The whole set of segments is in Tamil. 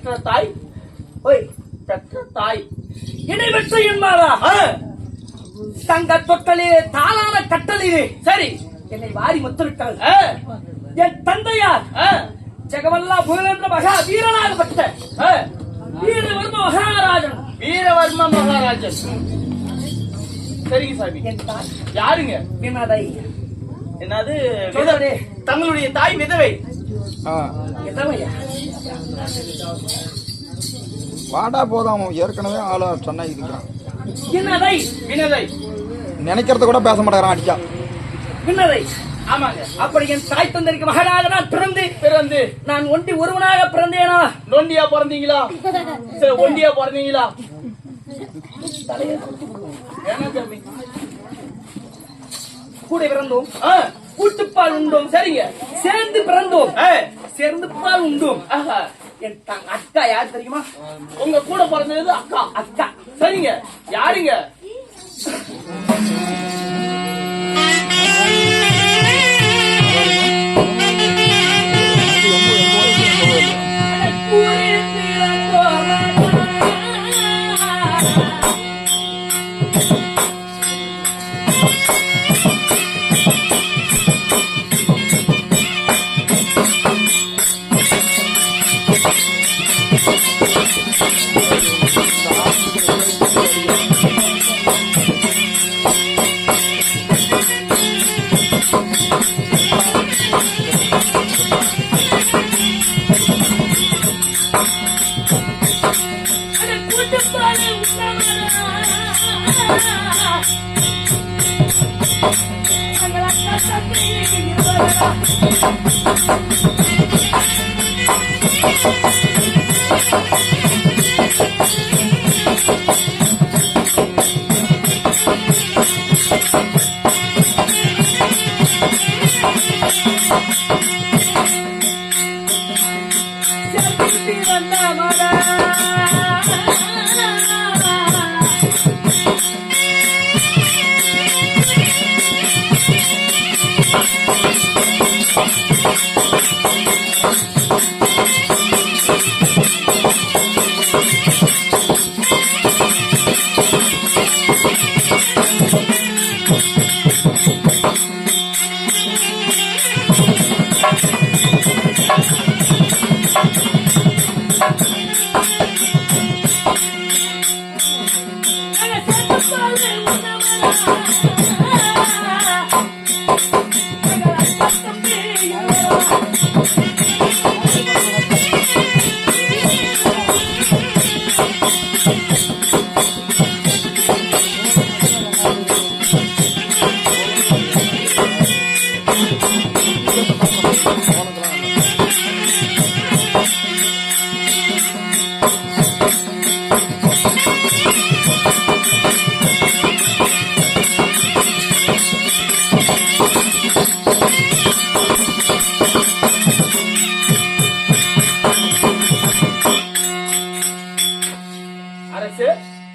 பெற்ற தாய் பெற்ற தாய் இணை பெற்ற என்பாரா? தங்க தொட்டலிலே தாளான கட்டளிலே சரி என்னை வாரி முத்தமிட்டாள். என் தந்தையார் ஜெகவல்லா புகழென்ற மகா வீரனாகப்பட்ட வீரவர்ம மகாராஜன். வீரவர்ம மகாராஜன். சரிங்க சாமி. என் தாய் யாருங்க? வினதை. என்னது? விதவை. தங்களுடைய தாய் விதவை. விதவையா? வாடா போதாம், ஏற்கனவே ஆளா சொன்னா இருக்கிறான். வினதை. வினதை நினைக்கிறத கூட பேச மாட்டேறான் அடிச்சா. வினதை. ஆமாங்க. அப்படி என் தாய் தந்தருக்கு மகனாக நான் பிறந்து நான் ஒண்டி ஒருவனாக பிறந்தேனா? நொண்டியா பிறந்தீங்களா? ஒண்டியா பிறந்தீங்களா? கூட பிறந்தோம், கூட்டுப்பால் உண்டோம். சரிங்க. சேர்ந்து பிறந்தோம், சேர்ந்து பால் உண்டோம். என் அக்கா யார் தெரியுமா? உங்க கூட பிறந்தது அக்கா. அக்கா. சரிங்க. யாருங்க?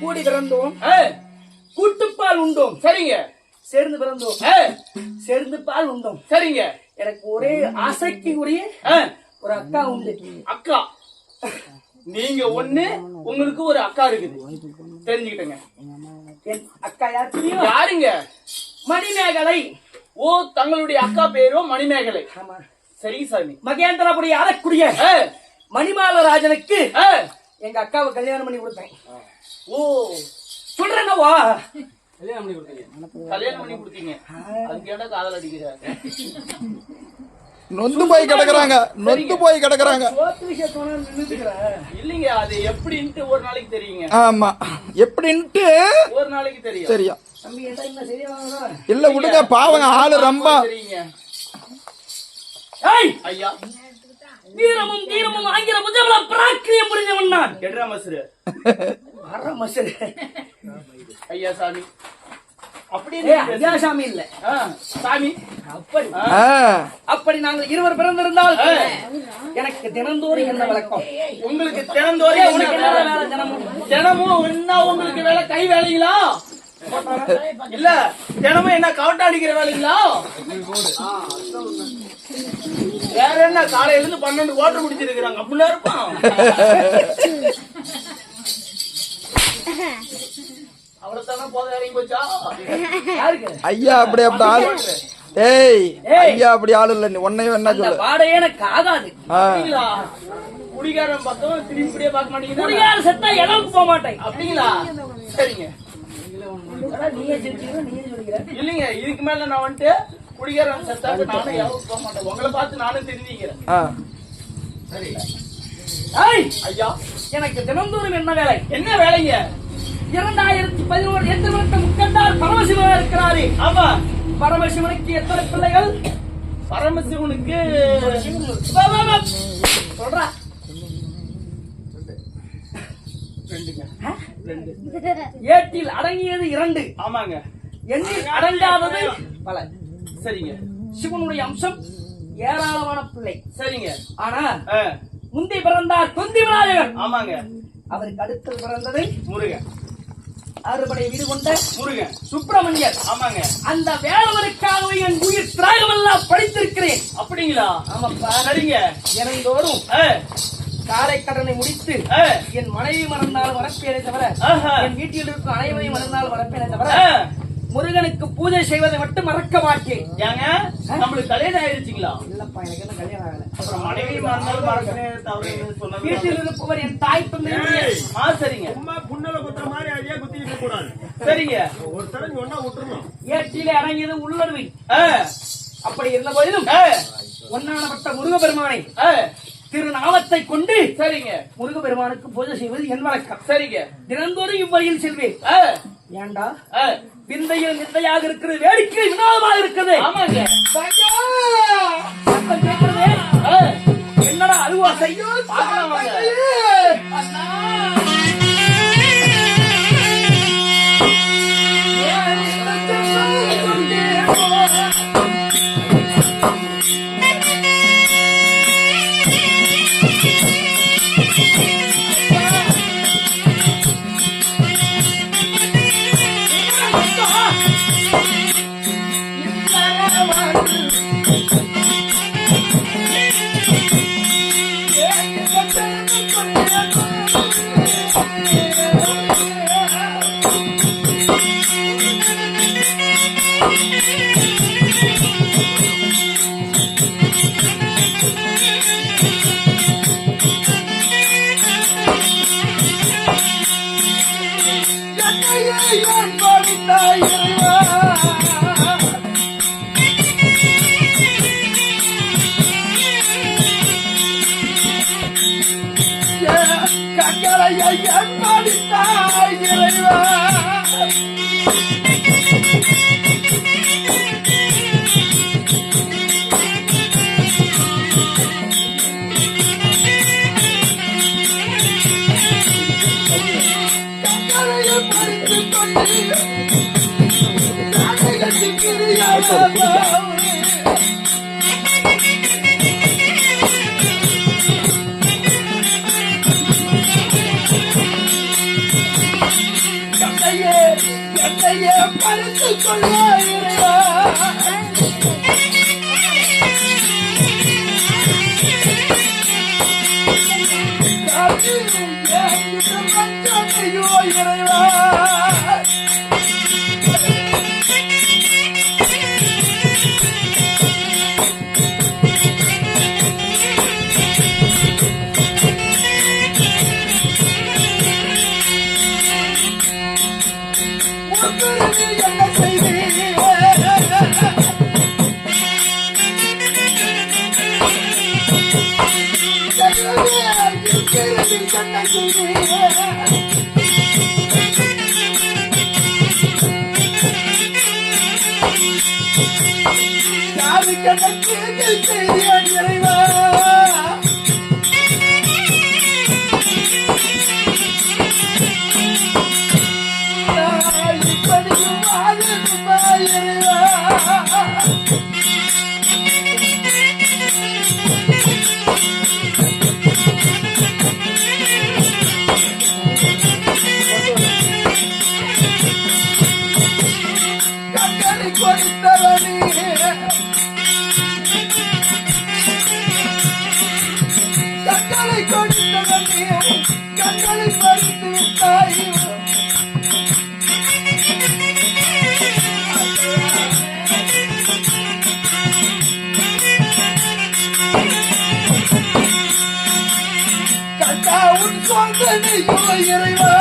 கூடி பிறந்தோம், கூட்டுப்பால் உண்டோம். சரிங்க. சேர்ந்து பிறந்தோம், சேர்ந்து பால் உண்டோம். சரிங்க. எனக்கு ஒரே ஆசைக்கு உரிய ஒரு அக்கா உண்டு. அக்கா நீங்க ஒண்ணு, உங்களுக்கு ஒரு அக்கா இருக்குது. தெரிஞ்சுக்கிட்டங்க. என் அக்கா யார் தெரியும்? யாருங்க? மணிமேகலை. ஓ, தங்களுடைய அக்கா பேரும் மணிமேகலை. ஆமா. சரி சாமி. மகேந்திரபுரி ஆளக்கூடிய மணிமாலராஜனுக்கு எங்க அக்காவை கல்யாணம் பண்ணி கொடுத்தேன். ஓ, சொல்றேன்னவா? கல்யாணம் பண்ணி கொடுத்தீங்க. அதுக்கு ஏன்டா காதல் அடிக்கிற? நொந்து போய் கிடக்குறாங்க, நொந்து போய் கிடக்குறாங்க. இல்லீங்க, அது எப்படின்ட்டு ஒரு நாளைக்கு தெரியுங்க. ஆமா, எப்படின்ட்டு ஒரு நாளைக்கு தெரியும். தெரியும். இல்ல விடுங்க, பாவங்க ஆளு ரொம்ப. ஐயா, வீரமும் தீரமும் ஆங்கிற முதல்ல பிராக்கியம் புரிஞ்சவன் நான். எட்ரா மசுரு மசுரு. ஐயா சாமி. அப்படி ஐயா சாமி இல்ல சாமி. அப்படி நாங்கள் இருவர் பிறந்திருந்தால் எனக்கு தினந்தோறும் என்ன வழக்கம்? உங்களுக்கு தினந்தோறும் தினமும் என்ன? உங்களுக்கு வேலை கை வேலைங்களா? இல்ல தினமும் என்ன கவுண்டா அடிக்கிற வேலைங்களா? வேற என்ன காலையில இருந்து 12 வாட்டர் குடிச்சிருக்காங்க அப்படின்னா இருப்பான். அவ்வளவுதானே போத இறங்கி போச்சா? யாருக்கு ஐயா அப்படி அப்படி ஆளு. ஏய் ஐயா அப்படி ஆளு இல்ல. நீ உன்னையும் என்ன அந்த சொல்லு. வாடையே எனக்கு ஆகாது. அப்படிங்களா? குடிகாரன் பக்கம் திரும்பியே பார்க்க மாட்டீங்க. குடியார செத்தா இடவுக்கு போக மாட்டேன். அப்படிங்களா? சரிங்க. நீயே செஞ்சீங்க, நீயே சொல்லிக்கிற. இல்லைங்க, இதுக்கு மேல நான் வந்துட்டு குடிகாரன் செத்தாக்கு நானும் யாரும் போக மாட்டேன். உங்களை பார்த்து நானும் தெரிஞ்சுக்கிறேன். சரி ஏய், ஐயா, எனக்கு தினந்தோறும் என்ன வேலை? என்ன வேலைங்க? 2011 எத்தனை முக்கண்டார் பரமசிவன் இருக்கிறாரு. ஆமா, பரமசிவனுக்கு எத்தனை பிள்ளைகள்? பரமசிவனுக்கு சொல்றா. 2. ஏட்டில் அடங்கியது 2. ஆமாங்க. எண்ணில் அடங்காதது பல. சரிங்க. சிவனுடைய அம்சம் ஏராளமான பிள்ளை. சரிங்க. ஆனா முந்தி பிறந்தார் தொந்தி விநாயகர். ஆமாங்க. அவருக்கு அடுத்து பிறந்தது முருகன். அறுபடை வீடு கொண்ட முருகன் சுப்பிரமணியர். ஆமாங்க. அந்த வேளவருக்காகவே என் உயிர் தியாகமெல்லாம் படித்திருக்கிறேன். அப்படிங்களா? ஆமாப்பா. சரிங்க. தினந்தோறும் காலை கடனை முடித்து என் மனைவி மறந்தால் வரப்பேனே தவிர, என் வீட்டில் இருக்கும் அனைவரையும் மறந்தால் வரப்பேனே தவிர, முருகனுக்கு பூஜை செய்வதை மட்டும் மறக்க மாட்டேன். ஏங்க, நம்மளுக்கு கல்யாணம் ஆயிடுச்சுங்களா? இல்லப்பா, எனக்கு என்ன கல்யாணம் ஆகல. அப்புறம் மனைவி மறந்தாலும் மறக்கிறேன் தவறு சொன்னது. வீட்டில் இருப்பவர் என் தாய் தந்தை. சரிங்க. சும்மா புண்ணல குத்துற மாதிரி ஐயா குத்திட்டு கூடாது. சரிங்க. ஒரு தரம் ஒன்னா விட்டுறணும். ஏற்றிலே அடங்கியது உள்ளடுவை. அப்படி இருந்த போதிலும் ஒன்னானப்பட்ட முருகபெருமானை திருநாமத்தை கொண்டு சரிங்க முருகபெருமானுக்கு பூஜை செய்வது என் வழக்கம். சரிங்க. தினந்தோறும் இவ்வழியில் செல்வேன். ஏண்டா விந்தையில் நிந்தையாக இருக்கிறது, வேடிக்கை வினோதமாக இருக்குது. ஆமாங்க. என்னடா அருவாசை? உன் சோதனையோ இறைவா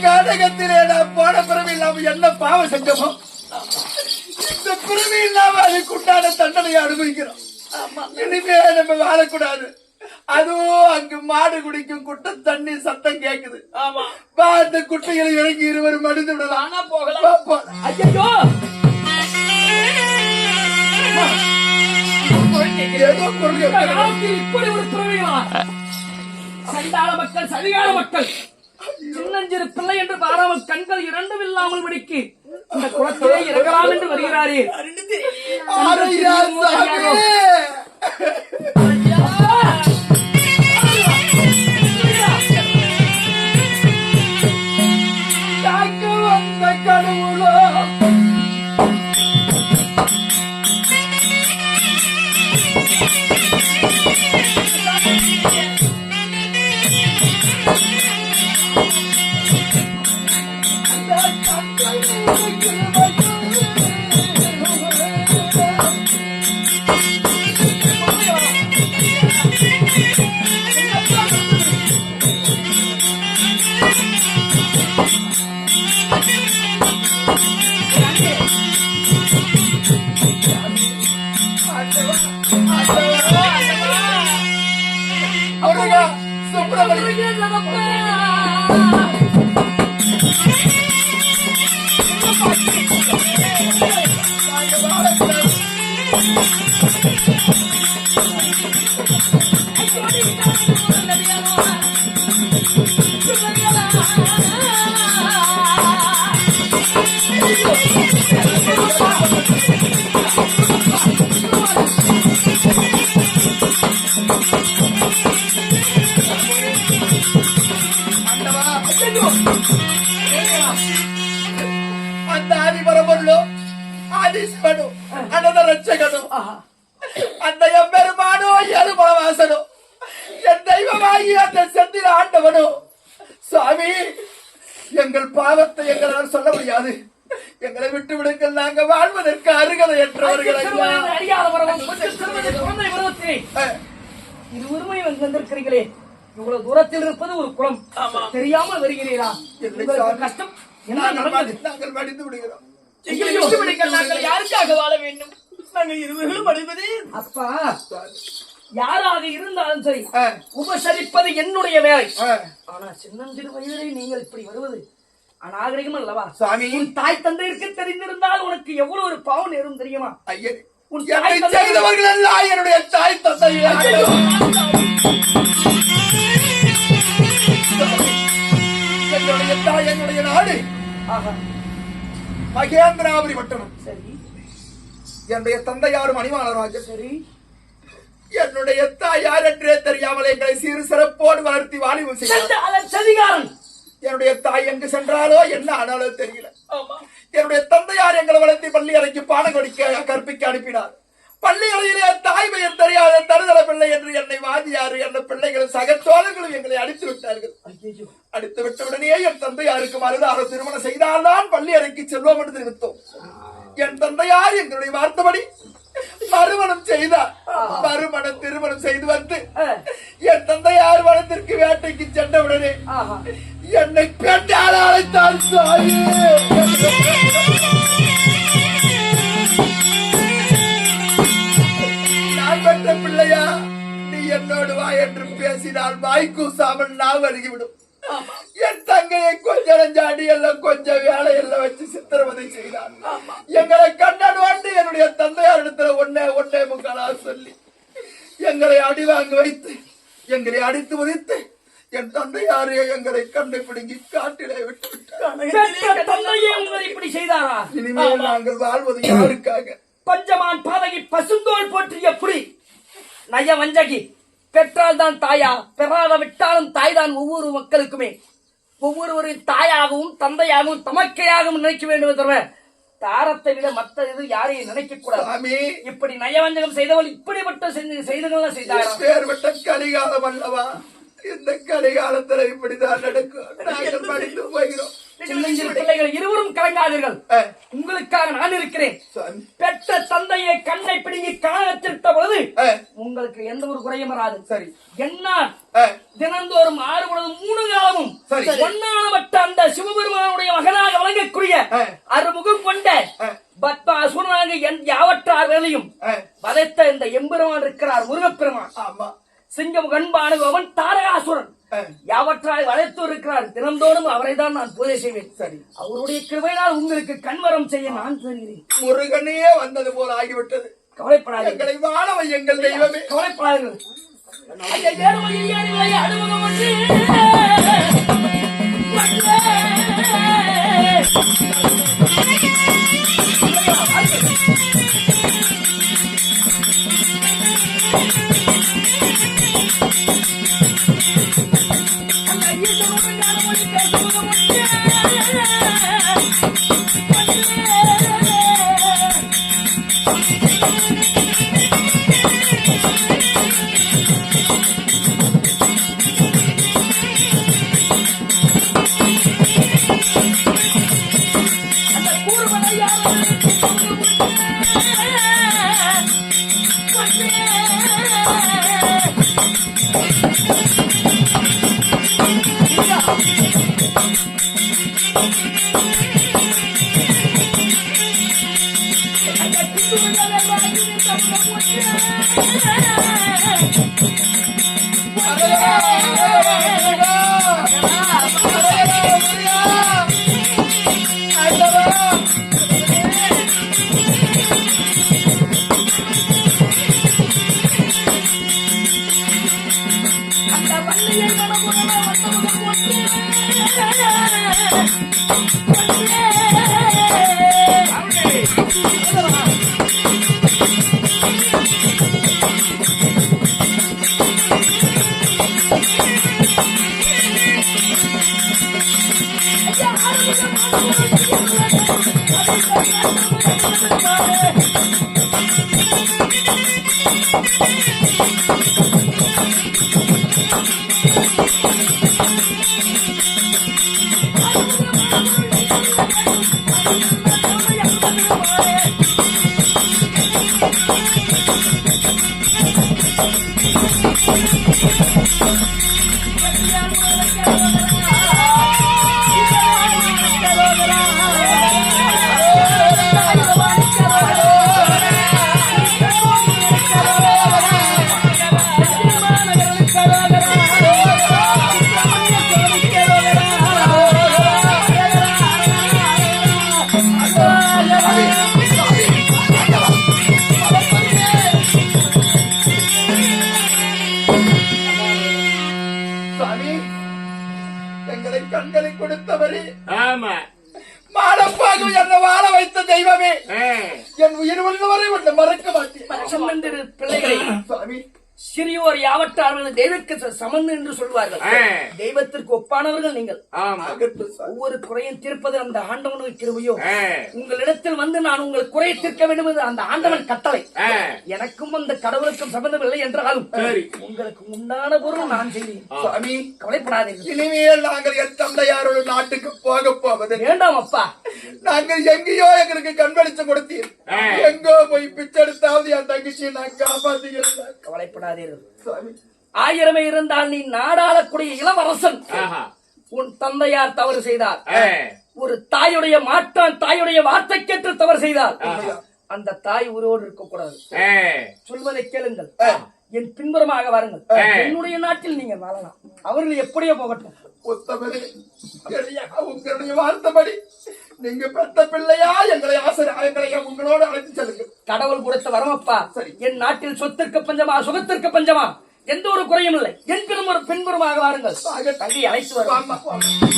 காதகத்திலே நான் போன பிறவி இல்லாம என்ன பாவம் செஞ்சோமோ இந்த பிறவி இல்லாம அதுக்கு உண்டான தண்டனையை அனுபவிக்கிறோம். இனிமே நம்ம வாழக்கூடாது. அதுவும் அங்கு மாடு குடிக்கும் குட்டை தண்ணி சத்தம் கேக்குது. ஆமா அந்த குட்டைகளை இறங்கி இருவரும் மடிந்து விடலாம். போகலாம். ஐயோ ஏதோ குறுக்கு இப்படி ஒரு பிறவிகளா? சண்டாள மக்கள் சதிகால மக்கள் சின்னஞ்சிறு பிள்ளை என்று பாராமல் கண்கள் இரண்டும் இல்லாமல் மடிக்கு இந்த குளத்திலே இறங்கலாம் என்று வருகிறாரே. வந்த கடவுளோ அந்த ஆதிபரமருளோ ஆதீஸ்வரனோ அனந்த ரட்சகனோ அந்த எம்பெருமானோ எருமலவாசனோ என் தெய்வமாகி அந்த செந்தில ஆண்டவனோ சுவாமி எங்கள் பாவத்தை எங்களால் சொல்ல முடியாது. எங்களை விட்டு விடுங்கள். நாங்க வாழ்வதற்கு அருகதையற்றவர்கள். இது உரிமை வந்திருக்கிறீங்களே, இவ்வளவு தூரத்தில் இருப்பது ஒரு குளம், தெரியாமல் வருகிறீரா? கஷ்டம் என்ன நடந்தது? நாங்கள் மடிந்து விடுகிறோம். நாங்கள் யாருக்காக வாழ வேண்டும்? நாங்கள் இருவர்களும் அடைவதே. அப்பா யாராக இருந்தாலும் சரி உபசரிப்பது என்னுடைய வேலை. ஆனா சின்னஞ்சிறு வயதிலே நீங்கள் இப்படி வருவது அநாகரிகம் அல்லவா? சுவாமி உன் தாய் தந்தைக்கு தெரிந்திருந்தால் உனக்கு எவ்வளவு ஒரு பாவம் நேரும் தெரியுமா? ஐயன் உன் செய்தவர்கள் எல்லாம் என்னுடைய தாய் தந்தை. என்னுடைய தாய் என்னுடைய நாடு மகேந்திராபுரி பட்டணம். சரி, என்னுடைய தந்தையாரும் மணிமாலராஜன். சரி, என்னுடைய தாயார் என்றே தெரியாமல் எங்களை சீர் சிறப்போடு வளர்த்தி வாலிபம் செய்தார். என்னுடைய தாய் எங்கு சென்றாலோ என்ன ஆனாலோ தெரியல. என்னுடைய தந்தையார் எங்களை வளர்த்தி பள்ளி அறைக்கு பாடம் கற்பிக்க அனுப்பினார். பள்ளிகளிலே தாய் பெயர் தெரியாத தருதல பிள்ளை என்று என்னை வாதியாரு என்ன பிள்ளைகளும் சக தோழர்களும் எங்களை அடித்து விட்டார்கள். அடித்து விட்ட உடனே என் தந்தையாருக்கு மருதாக திருமணம் செய்தால்தான் பள்ளி அறைக்கு செல்வோம் என்று தெரிவித்தோம். என் தந்தையார் எங்களுடைய வார்த்தைப்படி மறுமணம் செய்தார். மறுமணம் திருமணம் செய்து வந்து என் தந்தையார் வனத்திற்கு வேட்டைக்கு சென்றவுடனே என்னை பெண்ணால் அழைத்தார். நான் பெற்ற பிள்ளையா, நீ என்னோடு வா என்று பேசினால் வாய் கூசாமல் நான் வருகிவிடும். என் தங்கையை கொஞ்சம் அடி எல்லாம் கொஞ்சம் வேலை எல்லாம் வச்சு சித்திரவதை செய்தார். எங்களை கண்ணன் வந்து என்னுடைய தந்தையார் இடத்துல ஒன்னே முக்காலா சொல்லி எங்களை அடி வாங்க வைத்து எங்களை அடித்து முடித்து என் தந்தையாரே எங்களை கண்ணை பிடுங்கி காட்டிலே விட்டு விட்டார். இப்படி செய்தாரா? இனிமேல் நாங்கள் வாழ்வது யாருக்காக? பஞ்சமான் பாதகி பசுந்தோல் போற்றிய புலி நய வஞ்சகி பெற்றால் தான் தாயா, பெறாத விட்டாலும் தாய் தான். ஒவ்வொரு மக்களுக்குமே ஒவ்வொருவரின் தாயாகவும் தந்தையாகவும் தமக்கையாகவும் நினைக்க வேண்டும் தவிர தாரத்தை விட மற்ற இது யாரையும் நினைக்க கூடாது. இப்படி நயவஞ்சகம் செய்தவள் இப்படிப்பட்ட செய்தவர்கள் செய்தார். கலிகாலம் அல்லவா? இந்த கலிகாலத்தில் இப்படிதான் நடக்கும். நாங்கள் படித்து போகிறோம். பிள்ளைகள் இருவரும் கலங்காதீர்கள். உங்களுக்காக நான் இருக்கிறேன். பெற்ற தந்தையை கண்ணை பிடிங்கி காணத்திட்ட பொழுது உங்களுக்கு எந்த ஒரு குறையும் வராது. சரி, என்ன தினந்தோறும் 6 பொழுது 3 காலமும் ஒன்னானப்பட்ட அந்த சிவபெருமானுடைய மகனாக வழங்கக்கூடிய அறுமுகம் கொண்ட பத்மாசுரனாக யாவற்றார் வேலையும் வதைத்த இந்த எம்பெருமான் இருக்கிறார் முருகப்பெருமான். ஆமா, சிங்கம் கண்பானுபவன் தாரகாசுரன் யாவற்றாய் வளைத்து இருக்கிறார். தினந்தோறும் அவரை தான் நான் பூஜை செய்வேன். சரி, அவருடைய கிருபையினால் உங்களுக்கு கண்வரம் செய்ய நான் தருகிறேன். முருகனே வந்தது போல ஆகிவிட்டது. கவலைப்படாது, எங்களை வாழவை எங்கள் தெய்வமே. கவலைப்படாதீர்கள். கண்களை கொடுத்தவரே, ஆமா, மாடப்பாக என்ன வாழ வைத்த தெய்வமே, என் உயிர் உள்ளவரை ஒன்று மறக்க மாட்டேன். பிள்ளைகளை சுவாமி, சிறியோர் யாவற்றார்கள் தெய்வத்திற்கு சமந்து என்று சொல்வார்கள். ஆ. தெய்வத்திற்கு ஒப்பானவர்கள் நீங்கள். ஆமா. ஒவ்வொரு குறையும் தீர்ப்பது அந்த ஆண்டவனுக்கு கிருபையோ. ஆ. உங்களிடத்தில் வந்து நான் உங்கள் குறையை தீர்க்க வேண்டும் என்று அந்த ஆண்டவன் கட்டளை. ஆ. எனக்கும் அந்த கடவுளுக்கும் சம்பந்தம் இல்லை என்றாலும் சரி. உங்களுக்கு உண்டான பொருள் நான் செய்வேன். சுவாமி, கவலைப்படாதீர்கள். இனிமேல் நாங்கள் என் தந்தையாரோட நாட்டுக்கு போக போவது வேண்டாம் அப்பா. நாங்கள் எங்கேயோ எங்களுக்கு கண்வெளிச்சம் கொடுத்தீர். எங்கோ போய் பிச்செடுத்தாவது என் தங்கச்சியை நான் காப்பாத்துகிறேன். கவலைப்படாதீர்கள். சுவாமி, 1000 இருந்தால் நீ நாடாளக்கூடிய இளவரசன். ஆஹா. உன் தந்தையார் தவறு செய்தார். ஆ. ஒரு தாயுடைய மாற்றான் தாயுடைய வார்த்தை கேட்டு தவறு செய்தார். அந்த தாய் உயிரோடு இருக்கக்கூடாது. ஆ. சொல்வதை கேளுங்கள். என் பின்புறமாக வாருங்கள். என்னுடைய நாட்டில் நீங்க வாழலாம். அவர்கள் எப்படியோ போகட்டும். உத்தமரே, உங்களுடைய வார்த்தைப்படி நீங்க பெத்த பிள்ளையா எங்களை ஆசிரியர் உங்களோடு அழைத்து செல்லுங்க. கடவுள் கொடுத்த வரமப்பா. சரி. என் நாட்டில் சொத்திற்கு பஞ்சமா சுகத்திற்கு பஞ்சமா எந்த ஒரு குறையும் இல்லை. என் பின்புறமாக வாருங்கள். தங்கி அழைத்து வரும். வாமா, வாமா.